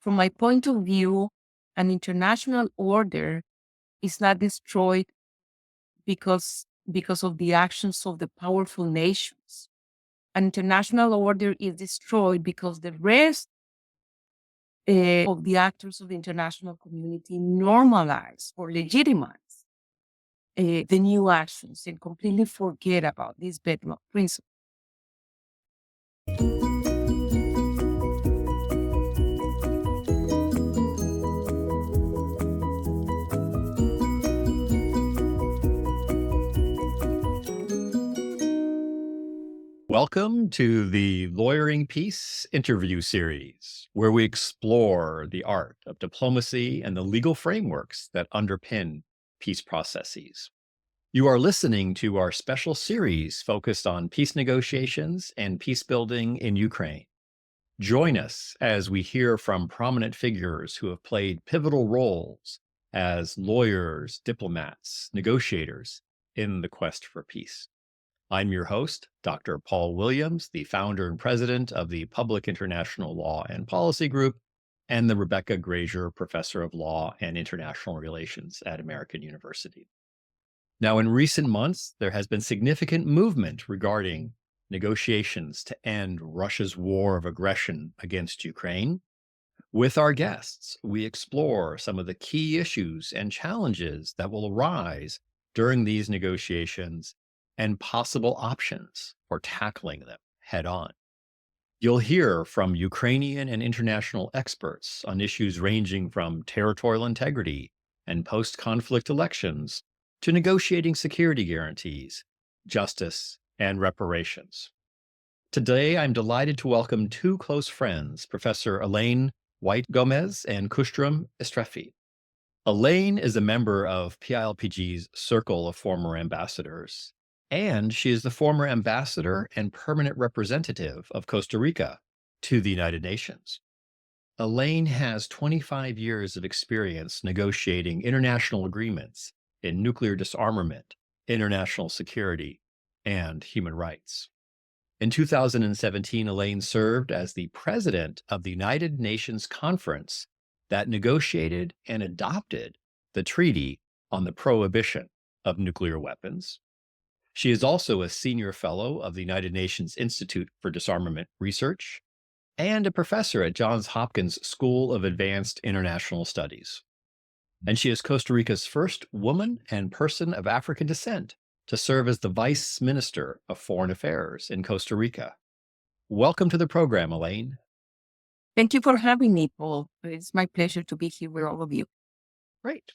From my point of view, an international order is not destroyed because of the actions of the powerful nations. An international order is destroyed because the rest of the actors of the international community normalize or legitimize the new actions and completely forget about this bedrock principle. Welcome to the Lawyering Peace interview series, where we explore the art of diplomacy and the legal frameworks that underpin peace processes. You are listening to our special series focused on peace negotiations and peace building in Ukraine. Join us as we hear from prominent figures who have played pivotal roles as lawyers, diplomats, negotiators in the quest for peace. I'm your host, Dr. Paul Williams, the founder and president of the Public International Law and Policy Group, and the Rebecca Grazier Professor of Law and International Relations at American University. Now, in recent months, there has been significant movement regarding negotiations to end Russia's war of aggression against Ukraine. With our guests, we explore some of the key issues and challenges that will arise during these negotiations and possible options for tackling them head on. You'll hear from Ukrainian and international experts on issues ranging from territorial integrity and post-conflict elections to negotiating security guarantees, justice, and reparations. Today, I'm delighted to welcome two close friends, Professor Elayne Whyte Gomez and Kushtrim Istrefi. Elayne is a member of PILPG's Circle of Former Ambassadors, and she is the former ambassador and permanent representative of Costa Rica to the United Nations. Elayne has 25 years of experience negotiating international agreements in nuclear disarmament, international security, and human rights. In 2017, Elayne served as the president of the United Nations conference that negotiated and adopted the Treaty on the Prohibition of Nuclear Weapons. She is also a senior fellow of the United Nations Institute for Disarmament Research and a professor at Johns Hopkins School of Advanced International Studies. And she is Costa Rica's first woman and person of African descent to serve as the Vice Minister of Foreign Affairs in Costa Rica. Welcome to the program, Elayne. Thank you for having me, Paul. It's my pleasure to be here with all of you. Great.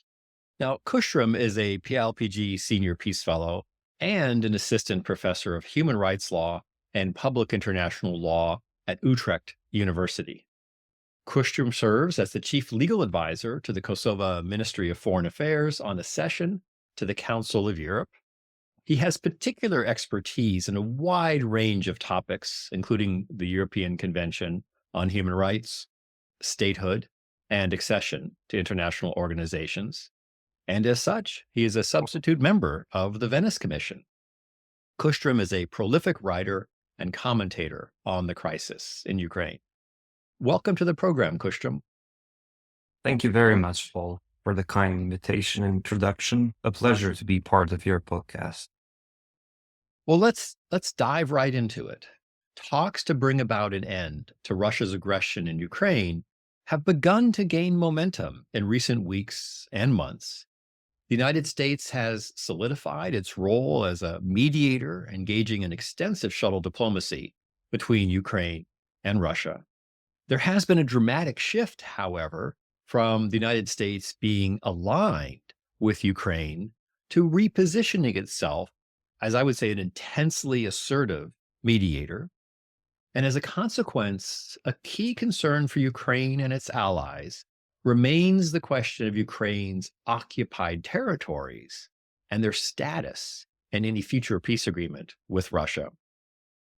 Now, Kushtrim is a PILPG Senior Peace Fellow and an assistant professor of human rights law and public international law at Utrecht University. Kushtrim serves as the chief legal advisor to the Kosovo Ministry of Foreign Affairs on accession to the Council of Europe. He has particular expertise in a wide range of topics, including the European Convention on Human Rights, statehood, and accession to international organizations. And as such, he is a substitute member of the Venice Commission. Kushtrim is a prolific writer and commentator on the crisis in Ukraine. Welcome to the program, Kushtrim. Thank you very much, Paul, for the kind invitation and introduction. A pleasure to be part of your podcast. Well, let's dive right into it. Talks to bring about an end to Russia's aggression in Ukraine have begun to gain momentum in recent weeks and months. The United States has solidified its role as a mediator, engaging in extensive shuttle diplomacy between Ukraine and Russia. There has been a dramatic shift, however, from the United States being aligned with Ukraine to repositioning itself as, I would say, an intensely assertive mediator. And as a consequence, a key concern for Ukraine and its allies remains the question of Ukraine's occupied territories and their status in any future peace agreement with Russia.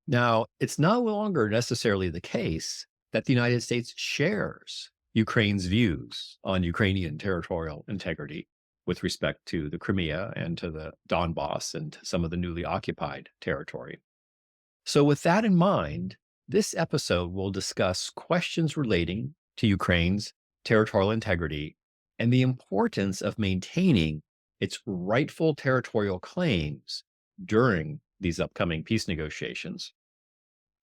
Now, it's no longer necessarily the case that the United States shares Ukraine's views on Ukrainian territorial integrity with respect to the Crimea and to the Donbass and to some of the newly occupied territory. So with that in mind, this episode will discuss questions relating to Ukraine's territorial integrity and the importance of maintaining its rightful territorial claims during these upcoming peace negotiations.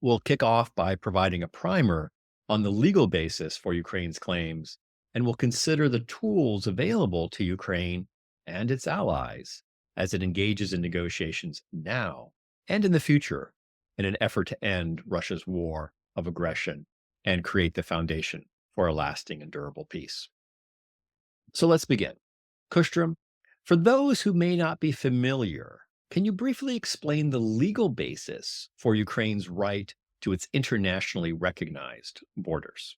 We'll kick off by providing a primer on the legal basis for Ukraine's claims, and we'll consider the tools available to Ukraine and its allies as it engages in negotiations now and in the future in an effort to end Russia's war of aggression and create the foundation for a lasting and durable peace. So let's begin. Kushtrim, for those who may not be familiar, can you briefly explain the legal basis for Ukraine's right to its internationally recognized borders?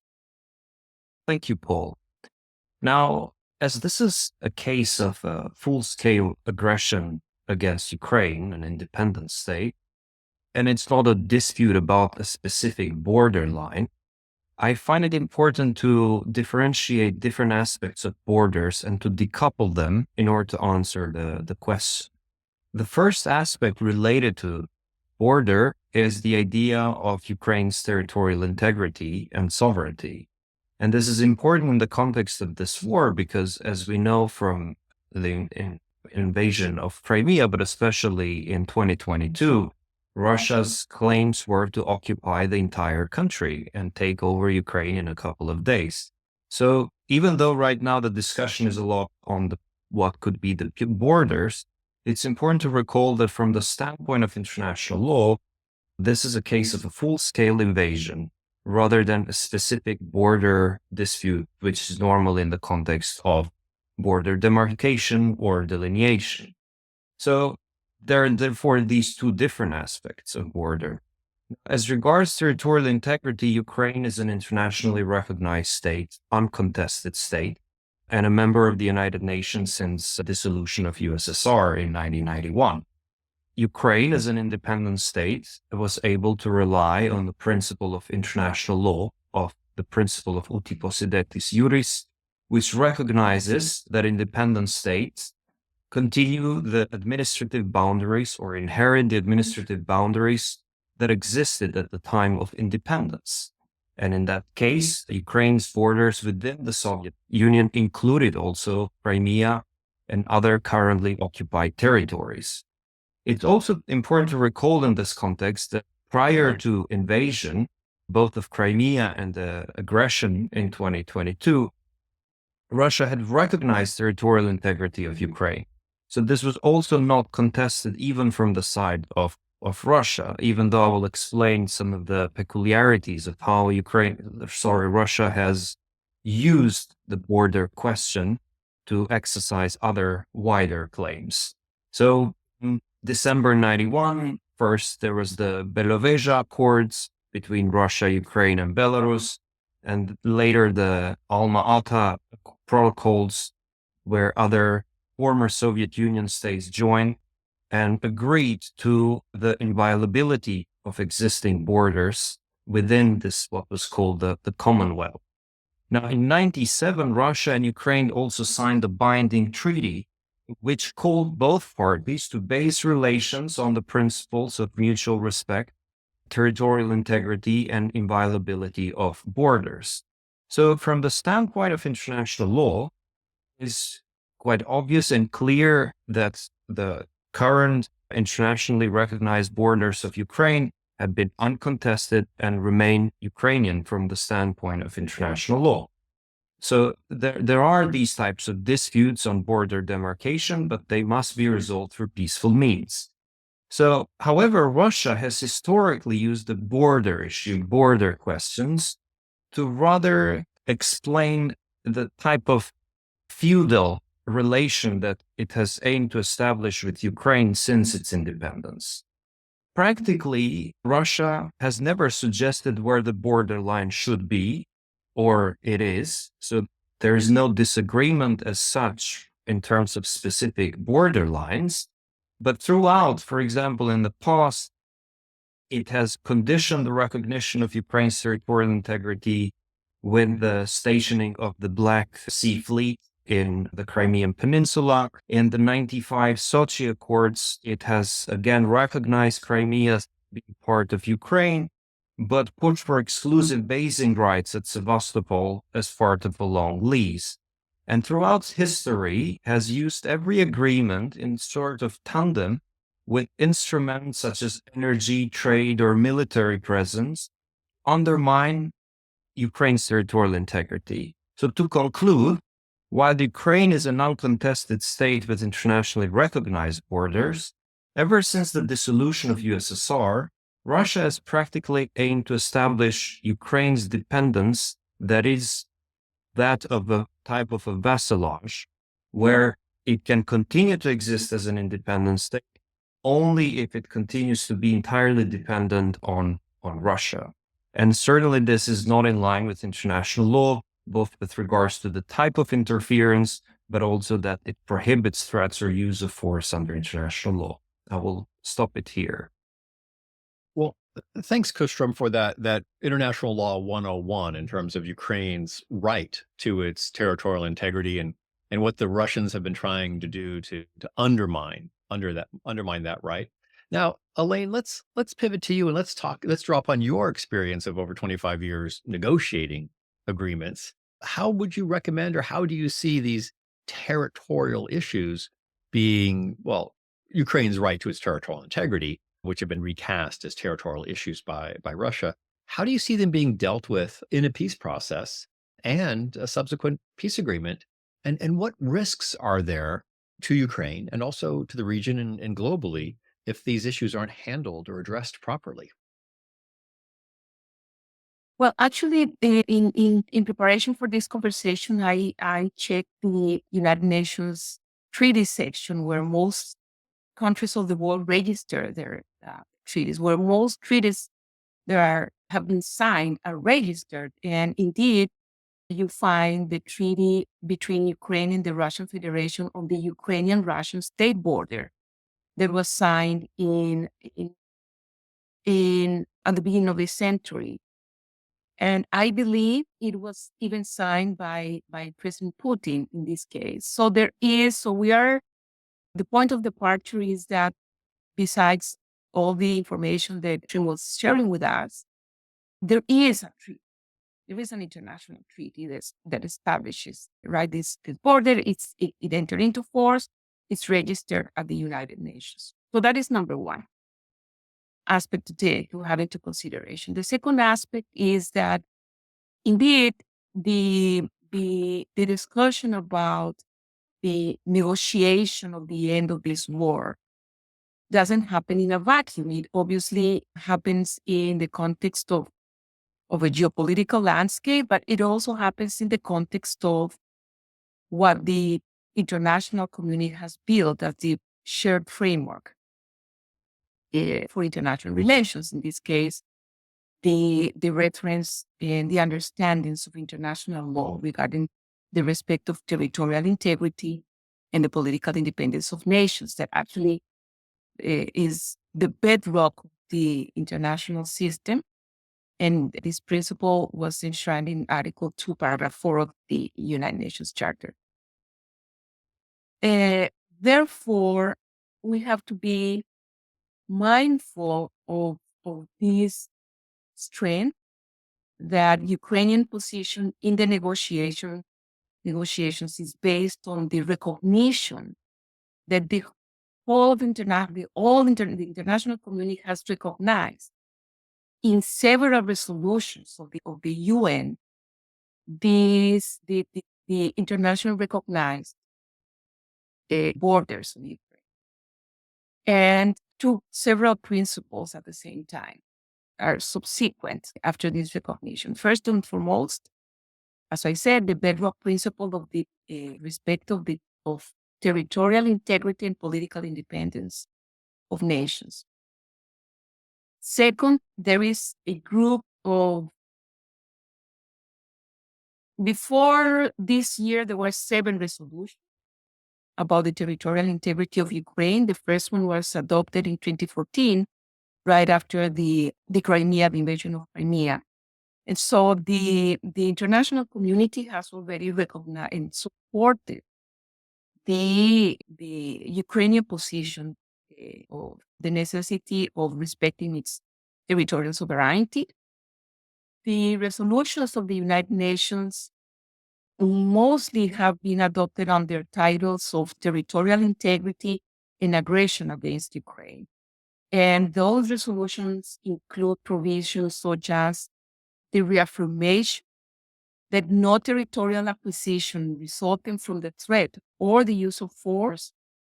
Thank you, Paul. Now, as this is a case of full-scale aggression against Ukraine, an independent state, and it's not a dispute about a specific borderline, I find it important to differentiate different aspects of borders and to decouple them in order to answer the question. The first aspect related to border is the idea of Ukraine's territorial integrity and sovereignty. And this is important in the context of this war because, as we know from the invasion of Crimea, but especially in 2022, Russia's claims were to occupy the entire country and take over Ukraine in a couple of days. So even though right now the discussion is a lot on what could be the borders, it's important to recall that from the standpoint of international law, this is a case of a full-scale invasion rather than a specific border dispute, which is normal in the context of border demarcation or delineation. So there are therefore these two different aspects of border. As regards territorial integrity, Ukraine is an internationally recognized state, uncontested state, and a member of the United Nations since the dissolution of USSR in 1991. Ukraine, as an independent state, was able to rely on the principle of international law, of the principle of uti possidetis juris, which recognizes that independent states continue the administrative boundaries or inherit the administrative boundaries that existed at the time of independence. And in that case, Ukraine's borders within the Soviet Union included also Crimea and other currently occupied territories. It's also important to recall in this context that prior to invasion, both of Crimea and the aggression in 2022, Russia had recognized territorial integrity of Ukraine. So this was also not contested even from the side of Russia, even though I will explain some of the peculiarities of how Russia has used the border question to exercise other wider claims. So in December 91, first there was the Belovesia Accords between Russia, Ukraine, and Belarus, and later the Alma-Ata protocols where other former Soviet Union states joined and agreed to the inviolability of existing borders within this, what was called the Commonwealth. Now, in 97, Russia and Ukraine also signed a binding treaty, which called both parties to base relations on the principles of mutual respect, territorial integrity, and inviolability of borders. So from the standpoint of international law, it's quite obvious and clear that the current internationally recognized borders of Ukraine have been uncontested and remain Ukrainian from the standpoint of international law. So there are these types of disputes on border demarcation, but they must be resolved through peaceful means. So, however, Russia has historically used the border issue, border questions, to rather explain the type of feudal relation that it has aimed to establish with Ukraine since its independence. Practically, Russia has never suggested where the borderline should be, or it is. So there is no disagreement as such in terms of specific borderlines. But throughout, for example, in the past, it has conditioned the recognition of Ukraine's territorial integrity with the stationing of the Black Sea Fleet in the Crimean Peninsula. In the 95 Sochi Accords, it has again recognized Crimea as being part of Ukraine. but pushed for exclusive basing rights at Sevastopol as part of a long lease. And throughout history has used every agreement in sort of tandem with instruments such as energy, trade, or military presence undermine Ukraine's territorial integrity. So to conclude, while Ukraine is an uncontested state with internationally recognized borders, ever since the dissolution of USSR, Russia has practically aimed to establish Ukraine's dependence, that is, that of a type of a vassalage, where it can continue to exist as an independent state only if it continues to be entirely dependent on Russia. And certainly this is not in line with international law, both with regards to the type of interference, but also that it prohibits threats or use of force under international law. I will stop it here. Well, thanks, Kushtrim, for that international law 101 in terms of Ukraine's right to its territorial integrity and what the Russians have been trying to do to undermine that right. Now, Elayne, let's pivot to you and let's draw upon your experience of over 25 years negotiating agreements. How would you recommend, or how do you see these territorial issues being, well, Ukraine's right to its territorial integrity, which have been recast as territorial issues by Russia? How do you see them being dealt with in a peace process and a subsequent peace agreement? And what risks are there to Ukraine and also to the region and globally if these issues aren't handled or addressed properly? Well, actually, in preparation for this conversation, I checked the United Nations treaty section where most countries of the world register their treaties, where most treaties have been signed are registered. And indeed, you find the treaty between Ukraine and the Russian Federation on the Ukrainian-Russian state border that was signed in at the beginning of the century. And I believe it was even signed by President Putin in this case. So the point of departure is that besides all the information that she was sharing with us, there is a treaty. There is an international treaty that establishes, right, this border. It entered into force. It's registered at the United Nations. So that is number one aspect to have into consideration. The second aspect is that indeed the discussion about the negotiation of the end of this war doesn't happen in a vacuum. It obviously happens in the context of a geopolitical landscape, but it also happens in the context of what the international community has built as the shared framework for international relations. In this case, the reference and the understandings of international law regarding the respect of territorial integrity and the political independence of nations that actually is the bedrock of the international system. And this principle was enshrined in Article 2, Paragraph 4 of the United Nations Charter. Therefore, we have to be mindful of this strength that Ukrainian position in the negotiations is based on the recognition that the international community has recognized in several resolutions of the UN, the international recognized borders of Ukraine, and to several principles at the same time are subsequent after this recognition. First and foremost, as I said, the bedrock principle of the respect of territorial integrity and political independence of nations. Second, there is a group of, before this year, there were 7 resolutions about the territorial integrity of Ukraine. The first one was adopted in 2014, right after the invasion of Crimea. And so the international community has already recognized and supported the Ukrainian position of the necessity of respecting its territorial sovereignty the resolutions of the United Nations mostly have been adopted under titles of territorial integrity and aggression against Ukraine. And those resolutions include provisions such as the reaffirmation that no territorial acquisition resulting from the threat or the use of force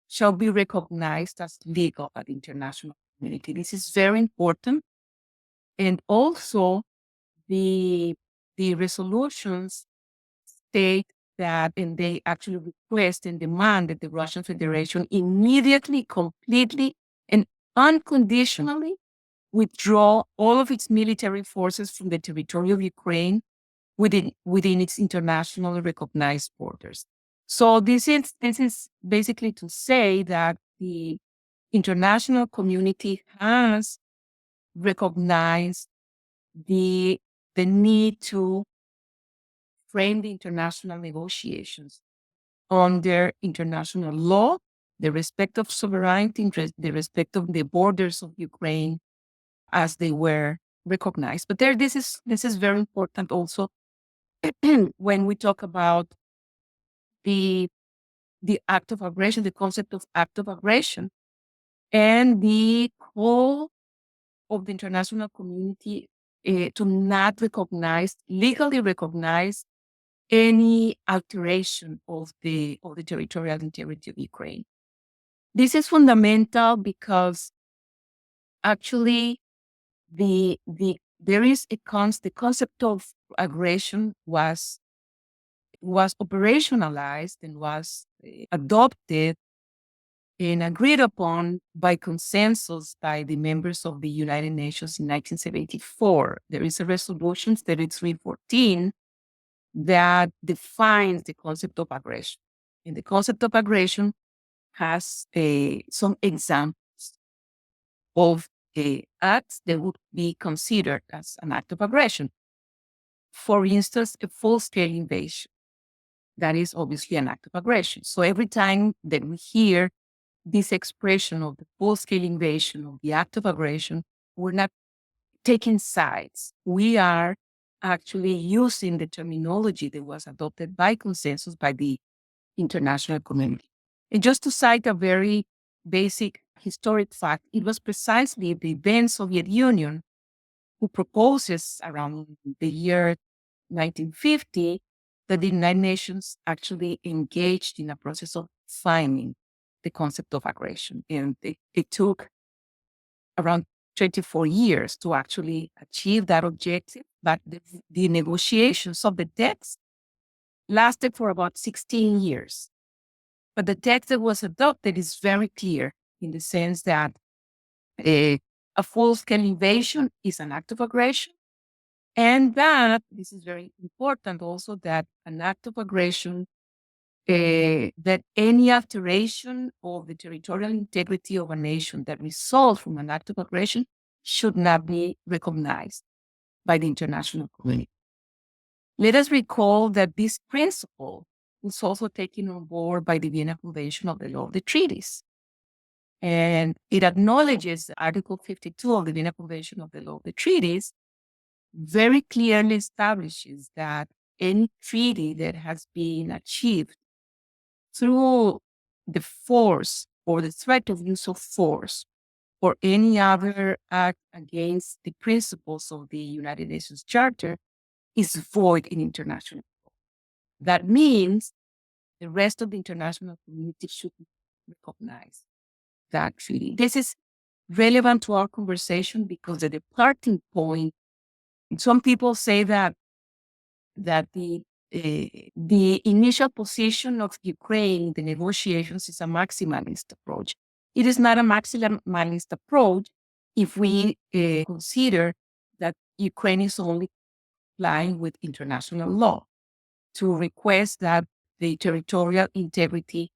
shall be recognized as legal by the international community. This is very important. And also, the resolutions state that, and they actually request and demand that the Russian Federation immediately, completely, and unconditionally withdraw all of its military forces from the territory of Ukraine within its internationally recognized borders. So this is basically to say that the international community has recognized the need to frame the international negotiations under international law, the respect of sovereignty, the respect of the borders of Ukraine as they were recognized. But this is very important also when we talk about the act of aggression, the concept of act of aggression, and the call of the international community to not legally recognize any alteration of the territorial integrity of Ukraine. This is fundamental because actually there is the concept of aggression was operationalized and was adopted and agreed upon by consensus by the members of the United Nations in 1974. There is a resolution 3314 that defines the concept of aggression. And the concept of aggression has some examples of acts that would be considered as an act of aggression. For instance, a full-scale invasion. That is obviously an act of aggression. So every time that we hear this expression of the full-scale invasion, of the act of aggression, we're not taking sides. We are actually using the terminology that was adopted by consensus by the international community. And just to cite a very basic historic fact, it was precisely the then Soviet Union who proposes around the year 1950 that the United Nations actually engaged in a process of defining the concept of aggression. And it took around 24 years to actually achieve that objective, but the negotiations of the text lasted for about 16 years. But the text that was adopted is very clear in the sense that a full-scale invasion is an act of aggression, and that, this is very important also, that an act of aggression, that any alteration of the territorial integrity of a nation that results from an act of aggression should not be recognized by the international community. Let us recall that this principle was also taken on board by the Vienna Convention of the Law of the Treaties. And it acknowledges Article 52 of the Vienna Convention of the Law of the Treaties very clearly establishes that any treaty that has been achieved through the force or the threat of use of force or any other act against the principles of the United Nations Charter is void in international law. That means the rest of the international community should recognize that treaty. This is relevant to our conversation because at the starting point, some people say that the initial position of Ukraine in the negotiations is a maximalist approach. It is not a maximalist approach if we consider that Ukraine is only complying with international law to request that the territorial integrity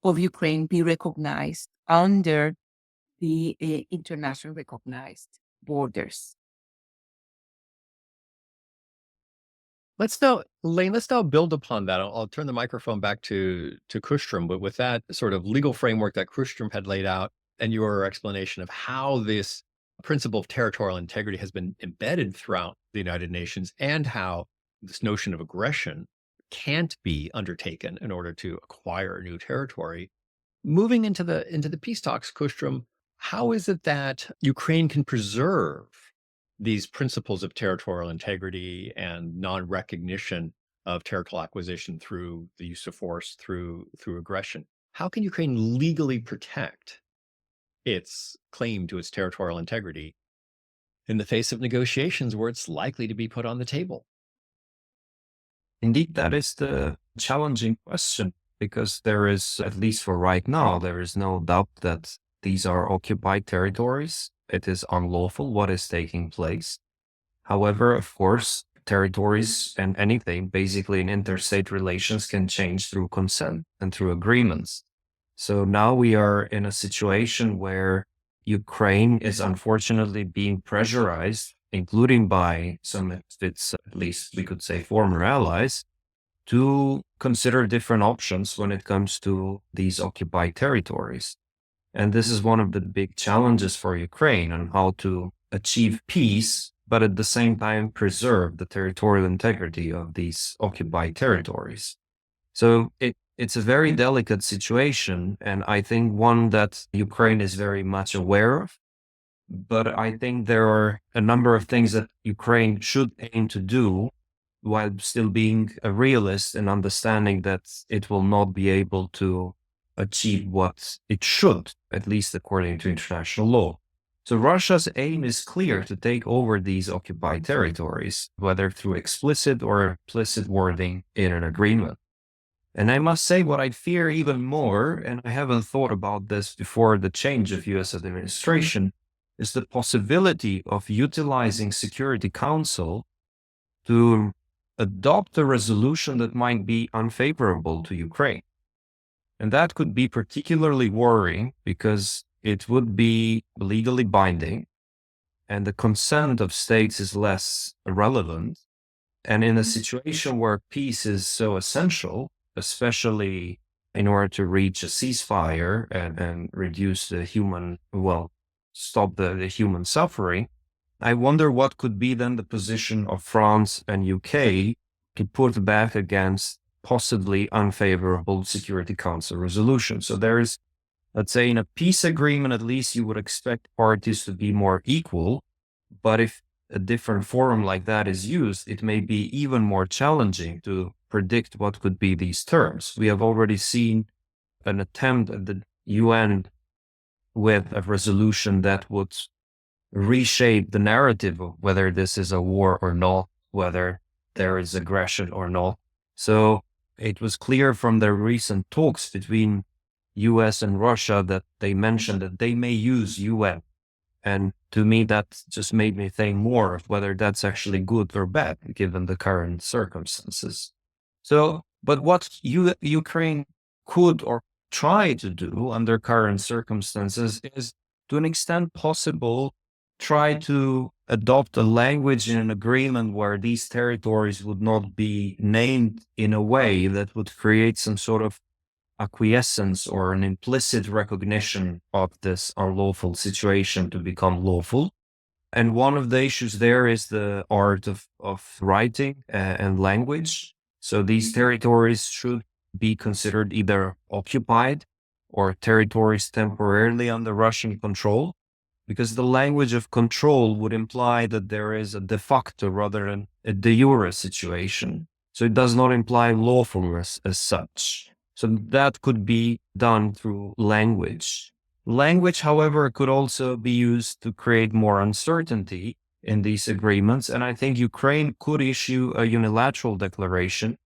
of Ukraine be recognized under the international recognized borders. Elayne, let's now build upon that. I'll turn the microphone back to Kushtrim, but with that sort of legal framework that Kushtrim had laid out and your explanation of how this principle of territorial integrity has been embedded throughout the United Nations, and how this notion of aggression can't be undertaken in order to acquire new territory. Moving into the peace talks, Kushtrim, how is it that Ukraine can preserve these principles of territorial integrity and non-recognition of territorial acquisition through the use of force, through aggression? How can Ukraine legally protect its claim to its territorial integrity in the face of negotiations where it's likely to be put on the table? Indeed, that is the challenging question, because there is, at least for right now, there is no doubt that these are occupied territories. It is unlawful what is taking place. However, of course, territories and anything basically in interstate relations can change through consent and through agreements. So now we are in a situation where Ukraine is unfortunately being pressurized, including by some of its, at least we could say, former allies, to consider different options when it comes to these occupied territories. And this is one of the big challenges for Ukraine on how to achieve peace, but at the same time preserve the territorial integrity of these occupied territories. So it's a very delicate situation, and I think one that Ukraine is very much aware of. But I think there are a number of things that Ukraine should aim to do while still being a realist and understanding that it will not be able to achieve what it should, at least according to international law. So Russia's aim is clear: to take over these occupied territories, whether through explicit or implicit wording in an agreement. And I must say, what I fear even more, and I haven't thought about this before the change of US administration, is the possibility of utilizing Security Council to adopt a resolution that might be unfavorable to Ukraine. And that could be particularly worrying because it would be legally binding and the consent of states is less relevant. And in a situation where peace is so essential, especially in order to reach a ceasefire and reduce the stop the human suffering, I wonder what could be then the position of France and UK to put back against possibly unfavorable Security Council resolution. So there is, let's say, in a peace agreement, at least you would expect parties to be more equal. But if a different forum like that is used, it may be even more challenging to predict what could be these terms. We have already seen an attempt at the UN with a resolution that would reshape the narrative of whether this is a war or not, whether there is aggression or not. So it was clear from the recent talks between US and Russia that they mentioned that they may use UN. And to me, that just made me think more of whether that's actually good or bad, given the current circumstances. So, but what Ukraine could or try to do under current circumstances is, to an extent possible, try to adopt a language in an agreement where these territories would not be named in a way that would create some sort of acquiescence or an implicit recognition of this unlawful situation to become lawful. And one of the issues there is the art of writing and language. So these territories should be considered either occupied or territories temporarily under Russian control, because the language of control would imply that there is a de facto rather than a de jure situation. So it does not imply lawfulness as such. So that could be done through language. Language, however, could also be used to create more uncertainty in these agreements. And I think Ukraine could issue a unilateral declaration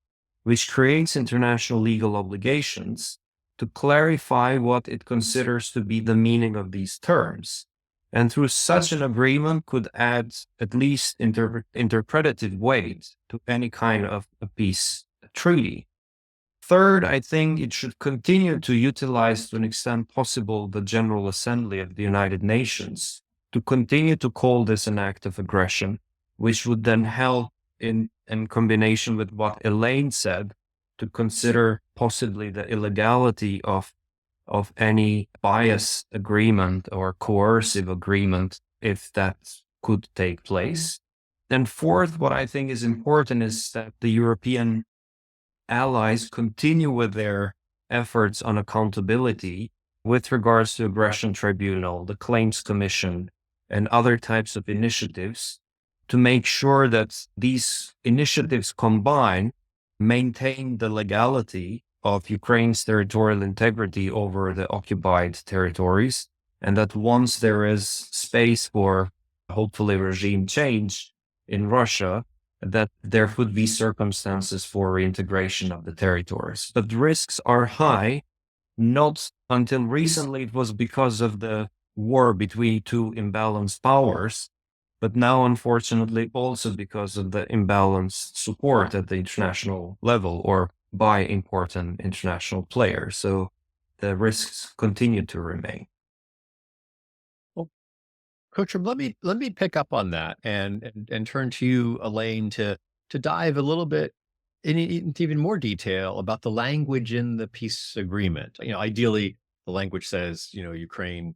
which creates international legal obligations to clarify what it considers to be the meaning of these terms. And through such an agreement could add at least interpretative weight to any kind of a peace treaty. Third, I think it should continue to utilize, to an extent possible, the General Assembly of the United Nations to continue to call this an act of aggression, which would then help in combination with what Elayne said, to consider possibly the illegality of any bias agreement or coercive agreement if that could take place. Then fourth, what I think is important is that the European allies continue with their efforts on accountability with regards to aggression tribunal, the claims commission, and other types of initiatives to make sure that these initiatives combined maintain the legality of Ukraine's territorial integrity over the occupied territories, and that once there is space for hopefully regime change in Russia, that there could be circumstances for reintegration of the territories. But the risks are high. Not until recently it was because of the war between two imbalanced powers, but now unfortunately also because of the imbalanced support at the international level or by important international players. So the risks continue to remain. Kushtrim, let me pick up on that and turn to you, Elayne, to dive a little bit into even more detail about the language in the peace agreement. Ideally, the language says, Ukraine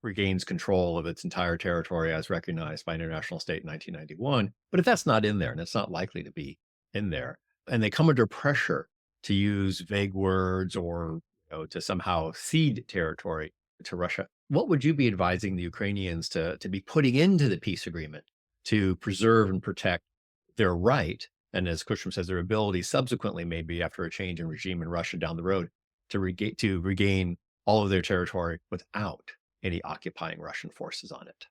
regains control of its entire territory as recognized by international state in 1991. But if that's not in there, and it's not likely to be in there, and they come under pressure to use vague words or to somehow cede territory to Russia, what would you be advising the Ukrainians to be putting into the peace agreement to preserve and protect their right, and as Kushtrim says, their ability subsequently, maybe after a change in regime in Russia down the road, to regain all of their territory without any occupying Russian forces on it?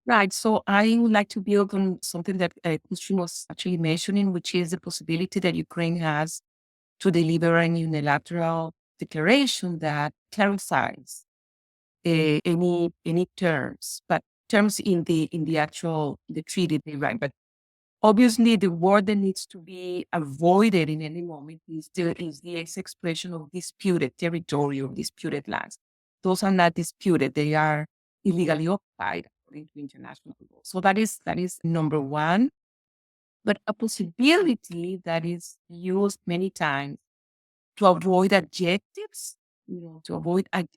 Right. So I would like to build on something that Kushtrim was actually mentioning, which is the possibility that Ukraine has to deliver an unilateral declaration that clarifies any terms, but terms in the actual the treaty they write. But obviously, the word that needs to be avoided in any moment is the expression of disputed territory or disputed lands. Those are not disputed; they are illegally occupied according to international law. So that is number one. But a possibility that is used many times to avoid adjectives,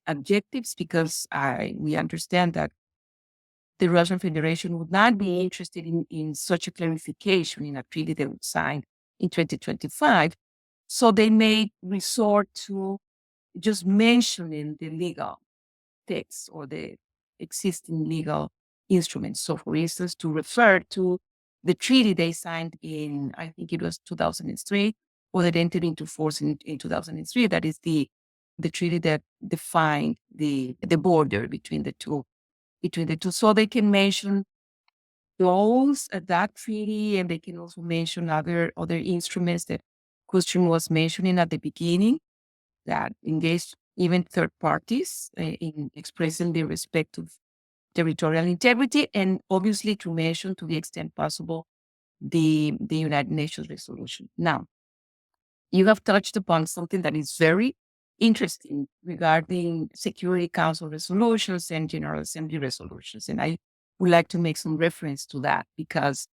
adjectives, because we understand that the Russian Federation would not be interested in such a clarification in a treaty they would sign in 2025. So they may resort to just mentioning the legal text or the existing legal instruments. So, for instance, to refer to the treaty they signed in, I think it was 2003, or that entered into force in 2003. That is the treaty that defined the border between the two. So they can mention those at that treaty, and they can also mention other instruments that Kushtrim was mentioning at the beginning that engage even third parties in expressing their respect of territorial integrity, and obviously to mention, to the extent possible, the United Nations resolution. Now, you have touched upon something that is very interesting regarding Security Council resolutions and General Assembly resolutions. And I would like to make some reference to that because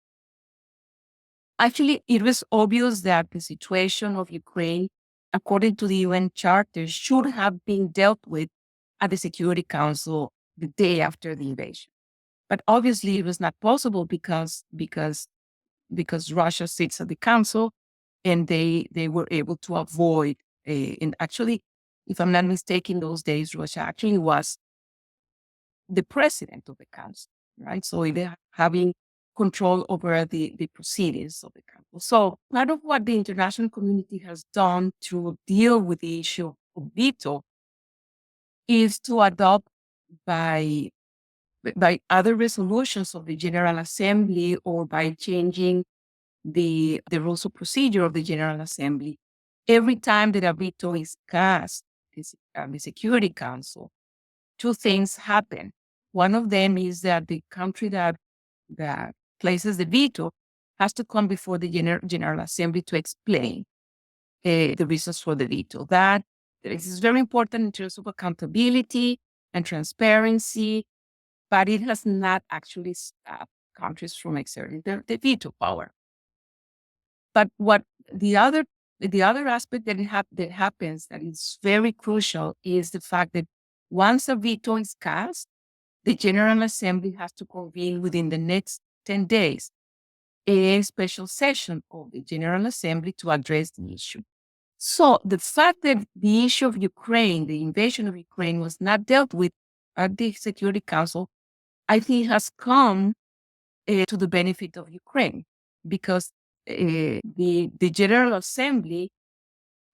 actually it was obvious that the situation of Ukraine, according to the UN Charter, should have been dealt with at the Security Council the day after the invasion. But obviously it was not possible because Russia sits at the council and they were able to avoid and actually, if I'm not mistaken, those days Russia actually was the president of the council, right? So they're having control over the proceedings of the council. So part of what the international community has done to deal with the issue of veto is to adopt by other resolutions of the General Assembly or by changing the rules of procedure of the General Assembly. Every time that a veto is cast the Security Council, two things happen. One of them is that the country that places the veto has to come before the General Assembly to explain the reasons for the veto. That is very important in terms of accountability and transparency, but it has not actually stopped countries from exerting the veto power. But what the other aspect that happens that is very crucial is the fact that once a veto is cast, the General Assembly has to convene within the next 10 days a special session of the General Assembly to address the issue. So the fact that the issue of Ukraine, the invasion of Ukraine, was not dealt with at the Security Council, I think has come to the benefit of Ukraine, because the General Assembly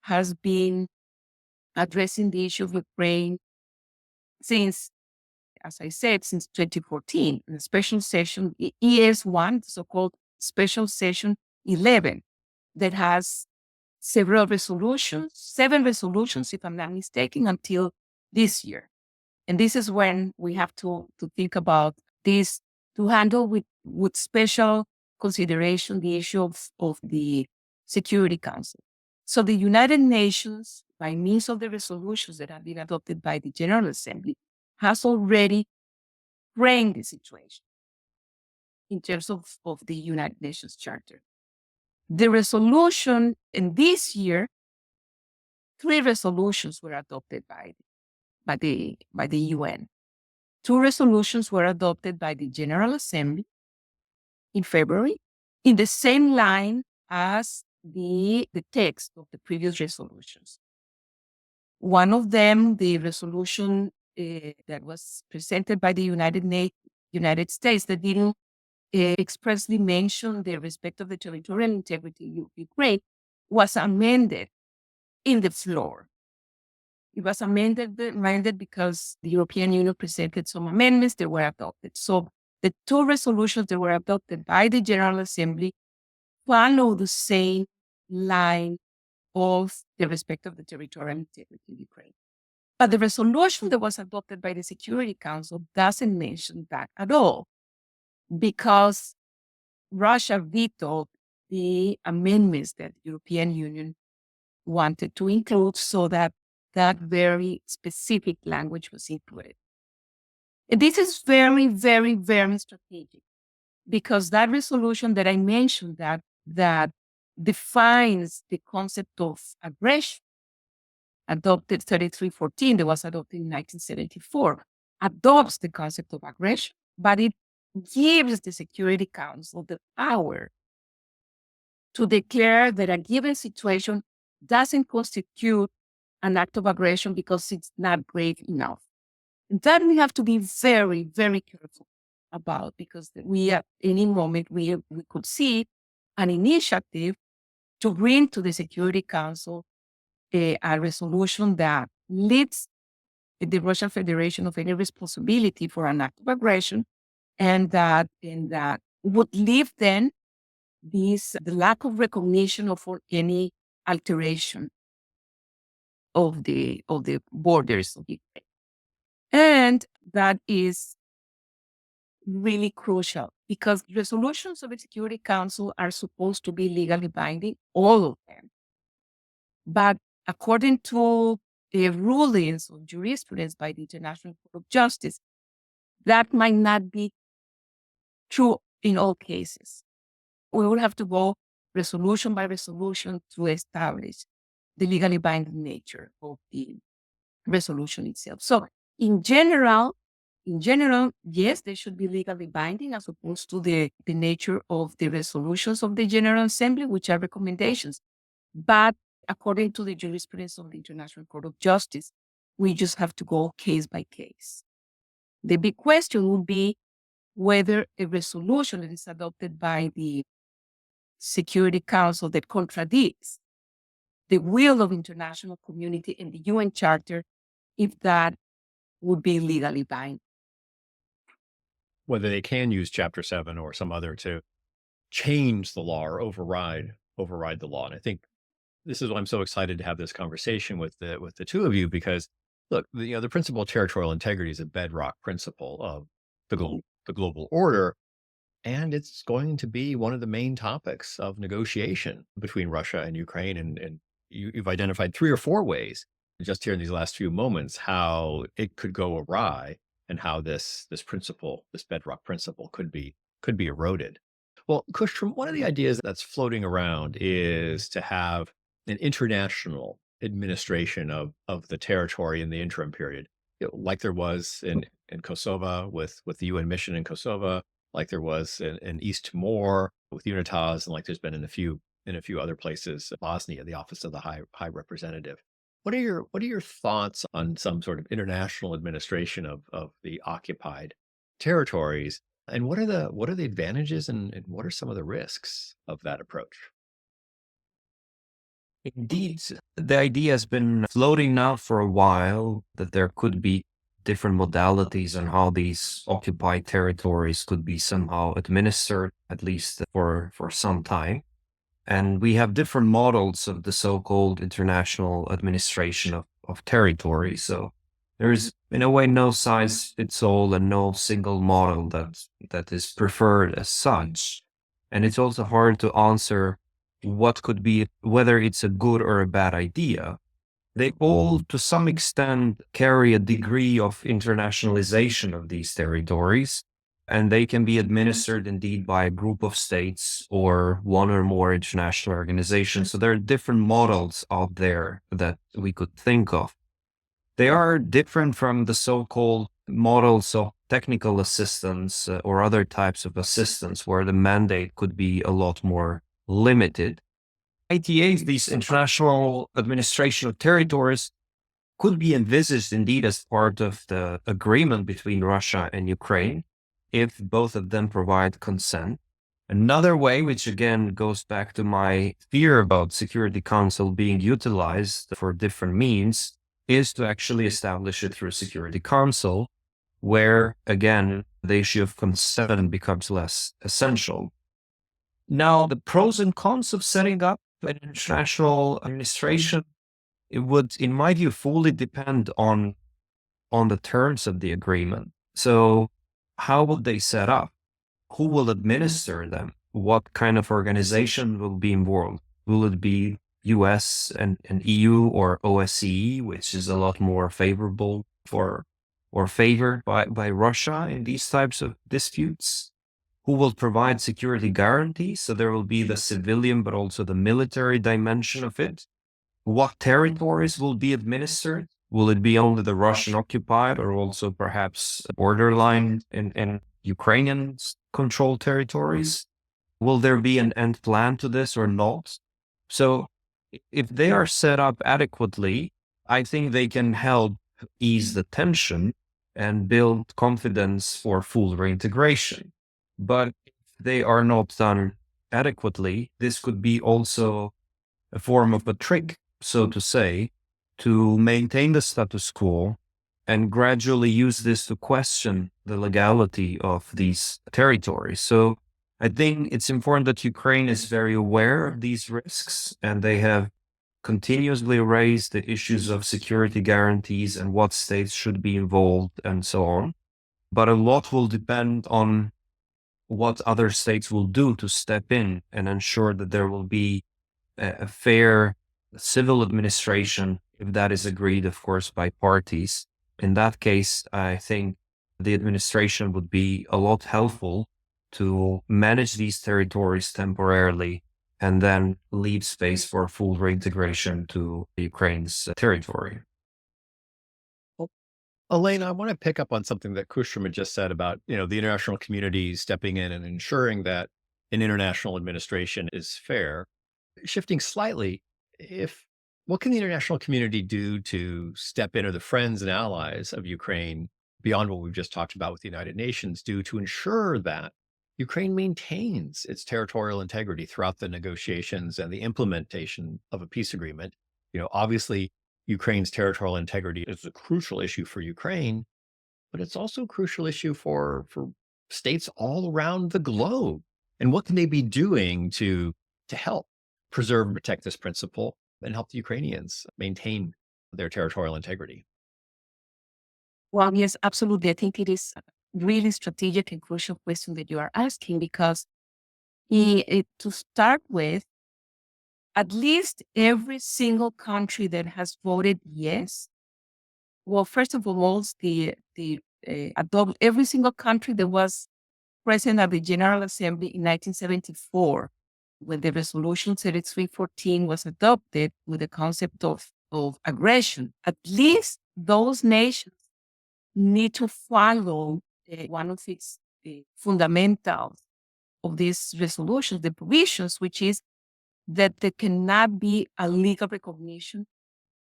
has been addressing the issue of Ukraine since, as I said, since 2014, in a special session, ES1, the so-called Special Session 11, that has several resolutions, 7 resolutions, if I'm not mistaken, until this year. And this is when we have to think about this, to handle with special consideration the issue of the Security Council. So the United Nations, by means of the resolutions that have been adopted by the General Assembly, has already framed the situation in terms of the United Nations Charter. The resolution in this year, 3 resolutions were adopted by the UN. 2 resolutions were adopted by the General Assembly in February, in the same line as the text of the previous resolutions. One of them, the resolution that was presented by the United States, that didn't expressly mention the respect of the territorial integrity of Ukraine, was amended in the floor. It was amended because the European Union presented some amendments that were adopted. So the 2 resolutions that were adopted by the General Assembly follow the same line of the respect of the territorial integrity of Ukraine. But the resolution that was adopted by the Security Council doesn't mention that at all, because Russia vetoed the amendments that the European Union wanted to include, so that very specific language was included. And this is very, very, very strategic, because that resolution that I mentioned that defines the concept of aggression, adopted 3314, that was adopted in 1974, adopts the concept of aggression, but it gives the Security Council the power to declare that a given situation doesn't constitute an act of aggression because it's not grave enough. And that we have to be very, very careful about, because we at any moment we could see an initiative to bring to the Security Council a resolution that leads the Russian Federation of any responsibility for an act of aggression, and that would leave then the lack of recognition of any alteration of the borders of Ukraine. And that is really crucial, because resolutions of the Security Council are supposed to be legally binding, all of them. But according to the rulings of jurisprudence by the International Court of Justice, that might not be true in all cases. We will have to go resolution by resolution to establish the legally binding nature of the resolution itself. So in general, yes, they should be legally binding, as opposed to the nature of the resolutions of the General Assembly, which are recommendations. But according to the jurisprudence of the International Court of Justice, we just have to go case by case. The big question would be whether a resolution that is adopted by the Security Council that contradicts the will of international community and the UN Charter, if that would be legally binding. Whether they can use Chapter 7 or some other to change the law or override the law. And I think this is why I'm so excited to have this conversation with the two of you, because look, the principle of territorial integrity is a bedrock principle of the global order. And it's going to be one of the main topics of negotiation between Russia and Ukraine. And you've identified 3 or 4 ways just here in these last few moments how it could go awry, and how this principle, this bedrock principle, could be eroded. Well, Kushtrim, one of the ideas that's floating around is to have an international administration of the territory in the interim period, like there was in in Kosovo with the UN mission in Kosovo, like there was in East Timor with UNITAS, and like there's been in a few other places, Bosnia, the Office of the High Representative. What are your thoughts on some sort of international administration of the occupied territories? And what are the advantages and what are some of the risks of that approach? Indeed, the idea has been floating now for a while that there could be different modalities on how these occupied territories could be somehow administered, at least for some time. And we have different models of the so-called international administration of territory. So there's, in a way, no size fits all and no single model that is preferred as such. And it's also hard to answer what could be, whether it's a good or a bad idea. They all, to some extent, carry a degree of internationalization of these territories, and they can be administered indeed by a group of states or one or more international organizations. So there are different models out there that we could think of. They are different from the so-called models of technical assistance or other types of assistance where the mandate could be a lot more limited. ITAs, these international administration of territories, could be envisaged indeed as part of the agreement between Russia and Ukraine if both of them provide consent. Another way, which again goes back to my fear about Security Council being utilized for different means, is to actually establish it through Security Council, where again the issue of consent becomes less essential. Now, the pros and cons of setting up an international administration, it would, in my view, fully depend on the terms of the agreement. So how would they set up? Who will administer them? What kind of organization will be involved? Will it be US and EU or OSCE, which is a lot more favorable for or favored by Russia in these types of disputes? Who will provide security guarantees? So there will be the civilian, but also the military dimension of it. What territories will be administered? Will it be only the Russian occupied or also perhaps borderline in Ukrainian controlled territories? Will there be an end plan to this or not? So if they are set up adequately, I think they can help ease the tension and build confidence for full reintegration. But if they are not done adequately, this could be also a form of a trick, so to say, to maintain the status quo and gradually use this to question the legality of these territories. So I think it's important that Ukraine is very aware of these risks, and they have continuously raised the issues of security guarantees and what states should be involved and so on. But a lot will depend on what other states will do to step in and ensure that there will be a fair civil administration, if that is agreed, of course, by parties. In that case, I think the administration would be a lot helpful to manage these territories temporarily and then leave space for full reintegration to Ukraine's territory. Elayne, I want to pick up on something that Kushtrim had just said about, the international community stepping in and ensuring that an international administration is fair. Shifting slightly, what can the international community do to step in, or the friends and allies of Ukraine, beyond what we've just talked about with the United Nations, do to ensure that Ukraine maintains its territorial integrity throughout the negotiations and the implementation of a peace agreement? Obviously, Ukraine's territorial integrity is a crucial issue for Ukraine, but it's also a crucial issue for states all around the globe. And what can they be doing to help preserve and protect this principle and help the Ukrainians maintain their territorial integrity? Well, yes, absolutely. I think it is a really strategic and crucial question that you are asking, because to start with, at least every single country that has voted yes, well, first of all, adopt every single country that was present at the General Assembly in 1974, when the resolution 3314 was adopted with the concept of aggression. At least those nations need to follow one of its fundamentals of these resolutions, the provisions, which is that there cannot be a legal recognition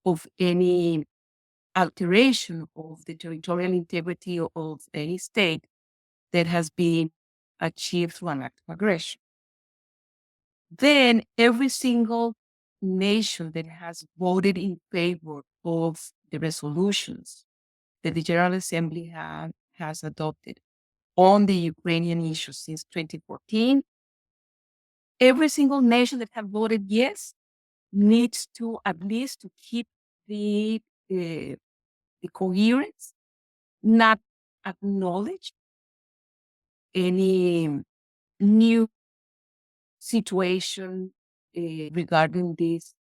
of any alteration of the territorial integrity of any state that has been achieved through an act of aggression. Then every single nation that has voted in favor of the resolutions that the General Assembly has adopted on the Ukrainian issue since 2014, every single nation that have voted yes needs to at least to keep the coherence, not acknowledge any new situation regarding these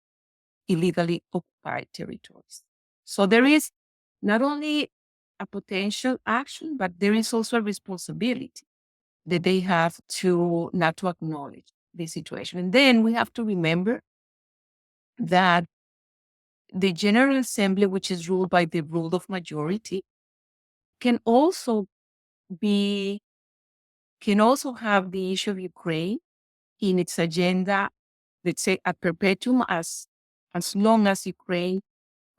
illegally occupied territories. So there is not only a potential action, but there is also a responsibility that they have to not to acknowledge the situation. And then we have to remember that the General Assembly, which is ruled by the rule of majority, can also have the issue of Ukraine in its agenda, let's say at perpetuum, as long as Ukraine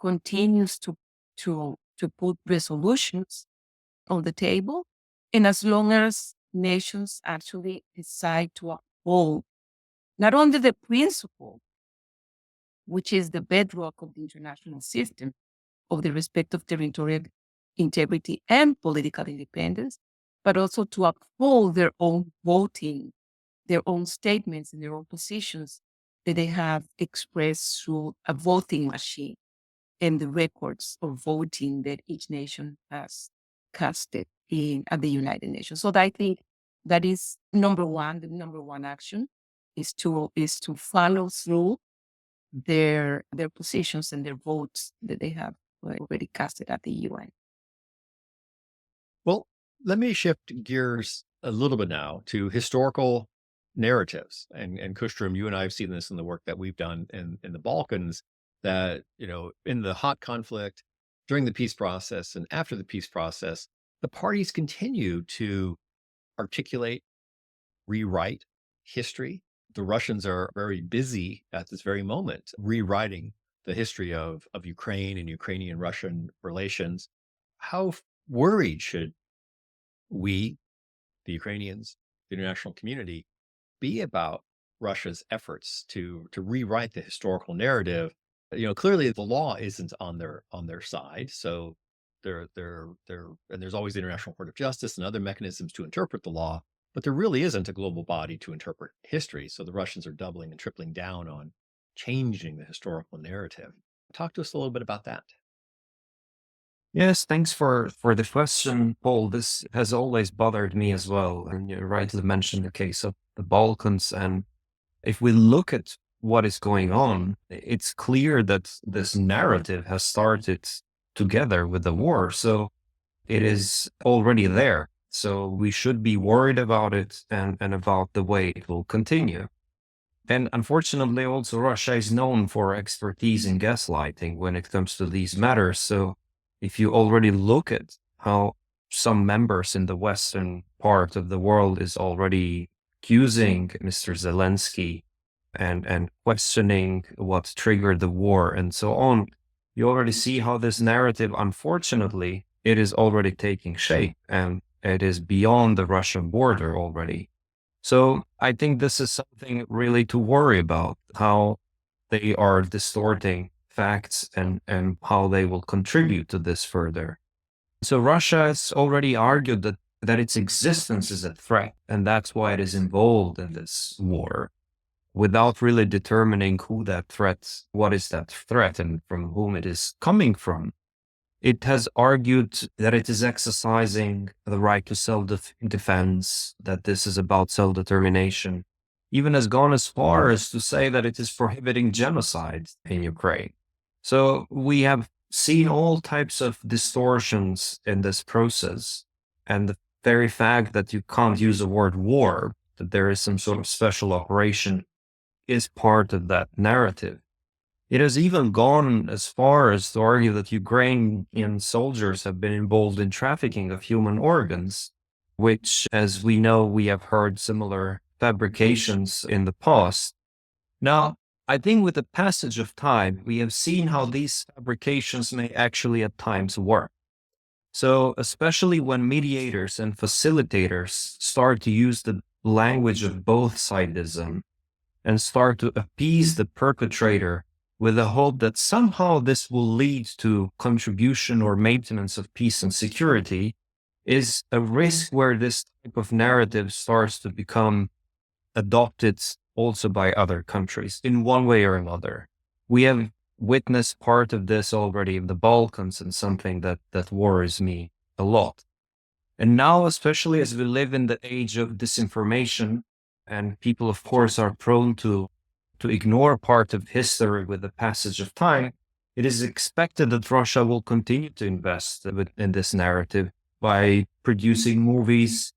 continues to put resolutions on the table, and as long as nations actually decide to uphold not only the principle, which is the bedrock of the international system of the respect of territorial integrity and political independence, but also to uphold their own voting, their own statements and their own positions that they have expressed through a voting machine and the records of voting that each nation has casted at the United Nations. So I think that is number one. The number one action is to follow through their positions and their votes that they have already casted at the UN. Well, let me shift gears a little bit now to historical narratives. And Kushtrim, you and I have seen this in the work that we've done in the Balkans, that, in the hot conflict, during the peace process and after the peace process, the parties continue to articulate, rewrite history. The Russians are very busy at this very moment rewriting the history of Ukraine and Ukrainian-Russian relations. How worried should we, the Ukrainians, the international community, be about Russia's efforts to rewrite the historical narrative? Clearly the law isn't on their side. So they're and there's always the International Court of Justice and other mechanisms to interpret the law, but there really isn't a global body to interpret history. So the Russians are doubling and tripling down on changing the historical narrative. Talk to us a little bit about that. Yes, thanks for the question, Paul. This has always bothered me as well. And you rightly mentioned the case of the Balkans. And if we look at what is going on, it's clear that this narrative has started together with the war. So it is already there. So we should be worried about it and about the way it will continue. And unfortunately, also Russia is known for expertise in gaslighting when it comes to these matters. So if you already look at how some members in the Western part of the world is already accusing Mr. Zelensky and questioning what triggered the war and so on, you already see how this narrative, unfortunately, it is already taking shape and it is beyond the Russian border already. So I think this is something really to worry about, how they are distorting facts and how they will contribute to this further. So Russia has already argued that its existence is a threat, and that's why it is involved in this war, without really determining what is that threat and from whom it is coming from. It has argued that it is exercising the right to self-defense, that this is about self-determination, even has gone as far as to say that it is prohibiting genocide in Ukraine. So we have seen all types of distortions in this process. And the very fact that you can't use the word war, that there is some sort of special operation, is part of that narrative. It has even gone as far as to argue that Ukrainian soldiers have been involved in trafficking of human organs, which, as we know, we have heard similar fabrications in the past. Now, I think with the passage of time, we have seen how these fabrications may actually at times work. So, especially when mediators and facilitators start to use the language of both sidism and start to appease the perpetrator with the hope that somehow this will lead to contribution or maintenance of peace and security, is a risk where this type of narrative starts to become adopted also by other countries in one way or another. We have witnessed part of this already in the Balkans, and something that worries me a lot. And now, especially as we live in the age of disinformation, and people, of course, are prone to ignore part of history with the passage of time, it is expected that Russia will continue to invest in this narrative by producing movies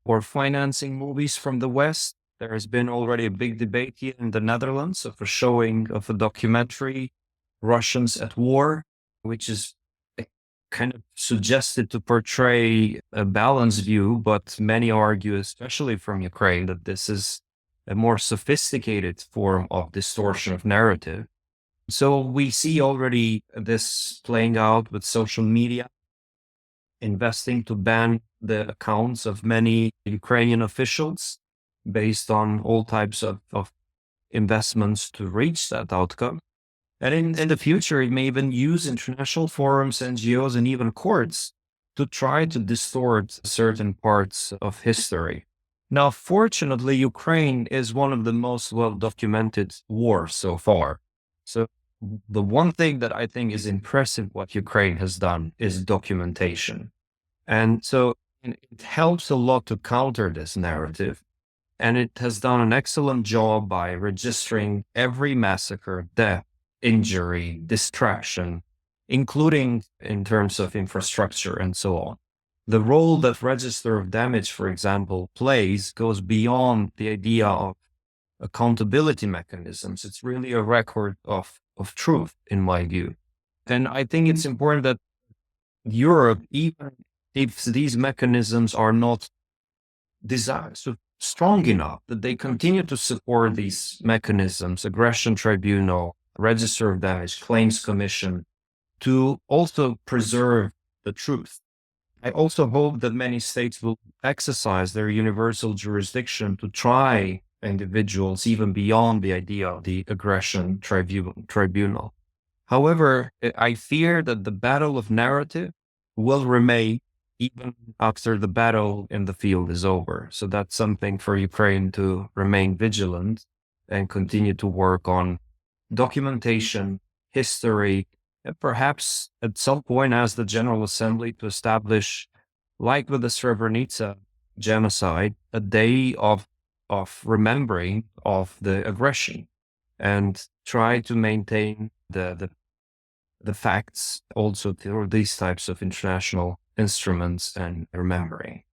or financing movies from the West. There has been already a big debate here in the Netherlands of a showing of a documentary, Russians at War, which is kind of suggested to portray a balanced view, but many argue, especially from Ukraine, that this is a more sophisticated form of distortion of narrative. So we see already this playing out with social media, investing to ban the accounts of many Ukrainian officials based on all types of investments to reach that outcome. And in the future, it may even use international forums, NGOs, and even courts to try to distort certain parts of history. Now, fortunately, Ukraine is one of the most well-documented wars so far. So the one thing that I think is impressive what Ukraine has done is documentation. And so it helps a lot to counter this narrative. And it has done an excellent job by registering every massacre, death, injury, distraction, including in terms of infrastructure and so on. The role that register of damage, for example, plays goes beyond the idea of accountability mechanisms. It's really a record of truth, in my view. And I think it's important that Europe, even if these mechanisms are not strong enough, that they continue to support these mechanisms, aggression tribunal, register of damage, claims commission, to also preserve the truth. I also hope that many states will exercise their universal jurisdiction to try individuals even beyond the idea of the aggression tribunal. However, I fear that the battle of narrative will remain even after the battle in the field is over. So that's something for Ukraine to remain vigilant and continue to work on documentation, history, and perhaps at some point ask the General Assembly to establish, like with the Srebrenica genocide, a day of remembering of the aggression, and try to maintain the facts also through these types of international instruments and remembering.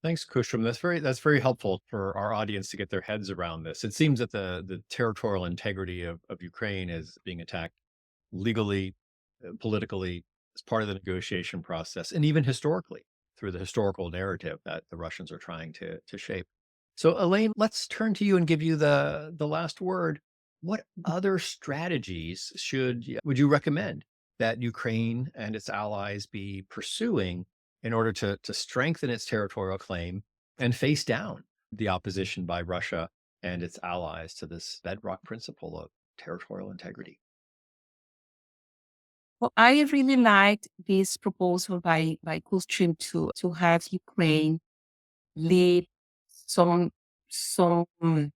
Thanks, Kushtrim. That's very helpful for our audience to get their heads around this. It seems that the territorial integrity of Ukraine is being attacked legally, politically, as part of the negotiation process, and even historically through the historical narrative that the Russians are trying to shape. So, Elayne, let's turn to you and give you the last word. What other strategies would you recommend that Ukraine and its allies be pursuing in order to strengthen its territorial claim and face down the opposition by Russia and its allies to this bedrock principle of territorial integrity? Well, I really liked this proposal by Kushtrim to have Ukraine lead some some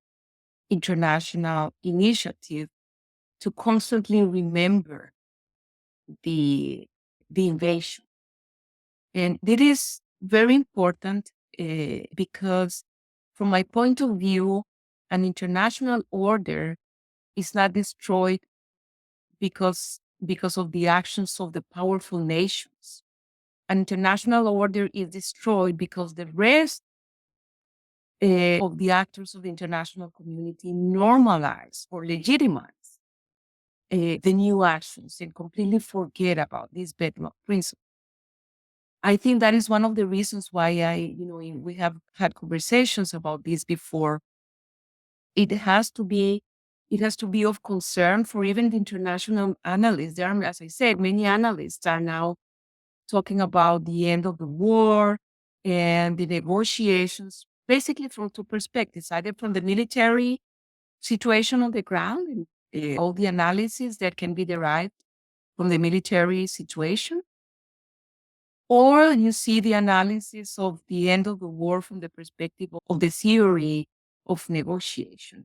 international initiative to constantly remember the the invasion. And it is very important because, from my point of view, an international order is not destroyed because of the actions of the powerful nations. An international order is destroyed because the rest of the actors of the international community normalize or legitimize the new actions and completely forget about this bedrock principle. I think that is one of the reasons why we have had conversations about this before. It has to be of concern for even the international analysts. There are, as I said, many analysts are now talking about the end of the war and the negotiations, basically from two perspectives, either from the military situation on the ground and all the analysis that can be derived from the military situation, or you see the analysis of the end of the war from the perspective of the theory of negotiation.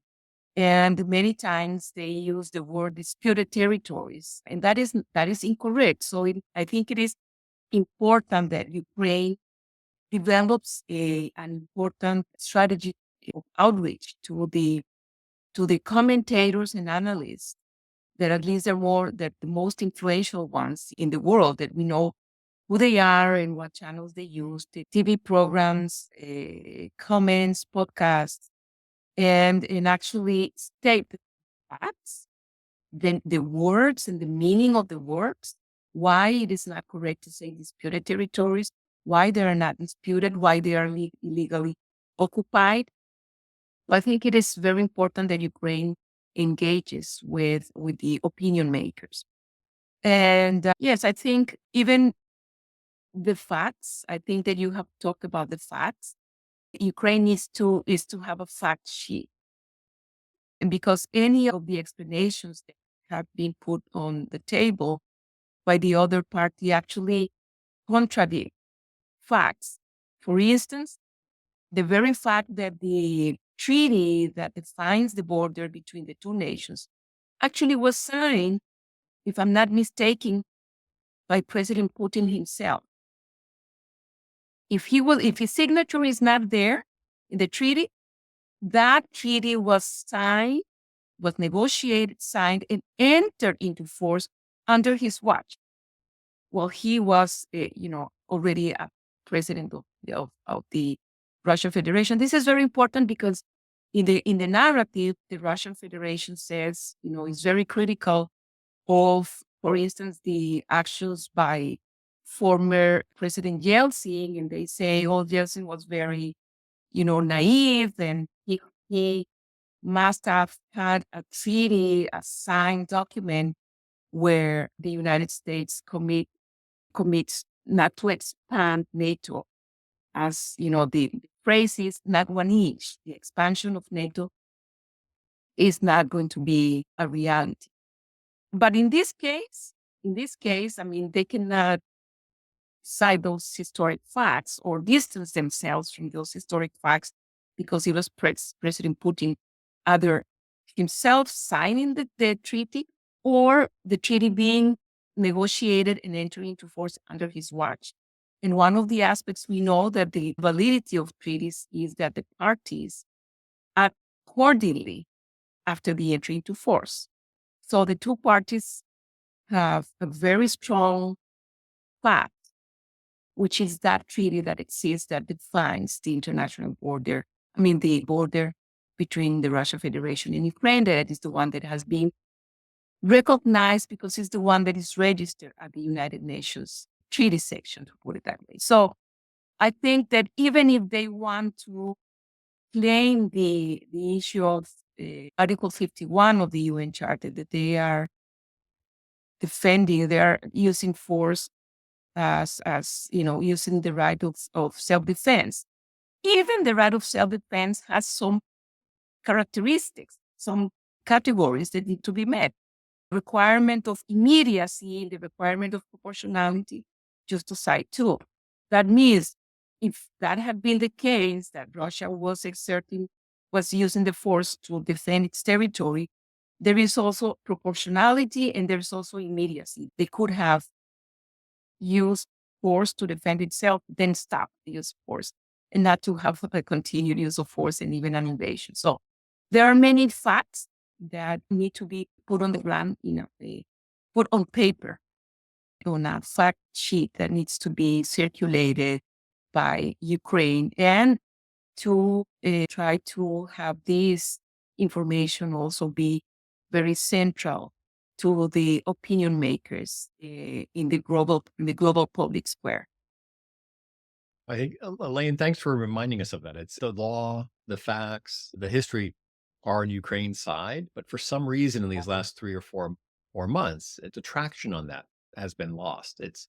And many times they use the word disputed territories, and that is incorrect. So I think it is important that Ukraine develops an important strategy of outreach to the commentators and analysts that at least the most influential ones in the world, that we know who they are and what channels they use, the TV programs, comments, podcasts, and actually state the facts, then the words and the meaning of the words, why it is not correct to say disputed territories, why they are not disputed, why they are illegally occupied. I think it is very important that Ukraine engages with the opinion makers. And yes, I think even the facts, I think that you have talked about the facts. Ukraine is to have a fact sheet. And because any of the explanations that have been put on the table by the other party actually contradict facts. For instance, the very fact that the treaty that defines the border between the two nations actually was signed, if I'm not mistaken, by President Putin himself. If his signature is not there in the treaty, that treaty was signed, was negotiated, signed, and entered into force under his watch. Well, he was, already a president of the Russian Federation. This is very important because in the narrative, the Russian Federation says, is very critical of, for instance, the actions by former President Yeltsin, and they say, oh, Yeltsin was very, naive, and he must have had a treaty, a signed document where the United States commits not to expand NATO, as the phrase is not one inch. The expansion of NATO is not going to be a reality. But in this case, I mean, they cannot cite those historic facts or distance themselves from those historic facts because it was President Putin either himself signing the treaty or the treaty being negotiated and entering into force under his watch. And one of the aspects we know that the validity of treaties is that the parties act accordingly after the entry into force. So the two parties have a very strong fact, which is that treaty that exists that defines the international border. I mean, the border between the Russian Federation and Ukraine, that is the one that has been recognized because it's the one that is registered at the United Nations treaty section, to put it that way. So I think that even if they want to claim the issue of Article 51 of the UN Charter, that they are defending, they are using force as using the right of self-defense. Even the right of self-defense has some characteristics, some categories that need to be met. Requirement of immediacy, the requirement of proportionality, just to cite two. That means if that had been the case, that Russia was using the force to defend its territory, there is also proportionality and there's also immediacy. They could have used force to defend itself, then stop the use of force, and not to have a continued use of force and even an invasion. So there are many facts that need to be put on the ground, put on paper, on a fact sheet that needs to be circulated by Ukraine and to try to have this information also be very central to the opinion makers in the global public square. I think, Elayne, thanks for reminding us of that. It's the law, the facts, the history are on Ukraine's side, but for some reason in these last 3 or 4 months, the traction on that has been lost. It's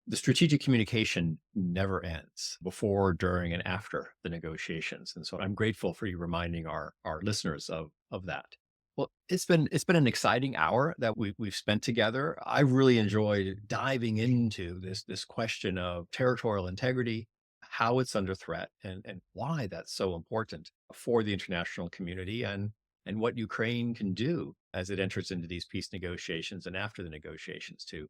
the strategic communication never ends before, during, and after the negotiations. And so I'm grateful for you reminding our listeners of that. Well, it's been an exciting hour that we've spent together. I really enjoyed diving into this question of territorial integrity, how it's under threat, and why that's so important for the international community, and what Ukraine can do as it enters into these peace negotiations and after the negotiations to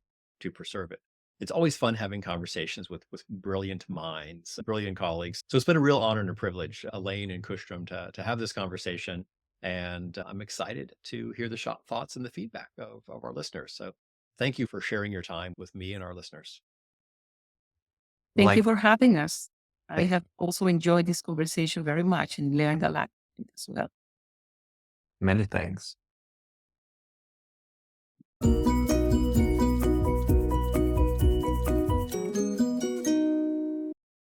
preserve it. It's always fun having conversations with brilliant minds, brilliant colleagues. So it's been a real honor and a privilege, Elayne and Kushtrim, to have this conversation. And I'm excited to hear the thoughts and the feedback of our listeners. So thank you for sharing your time with me and our listeners. Thank you Like, for having us. I thank- have also enjoyed this conversation very much and learned a lot as well. many thanks.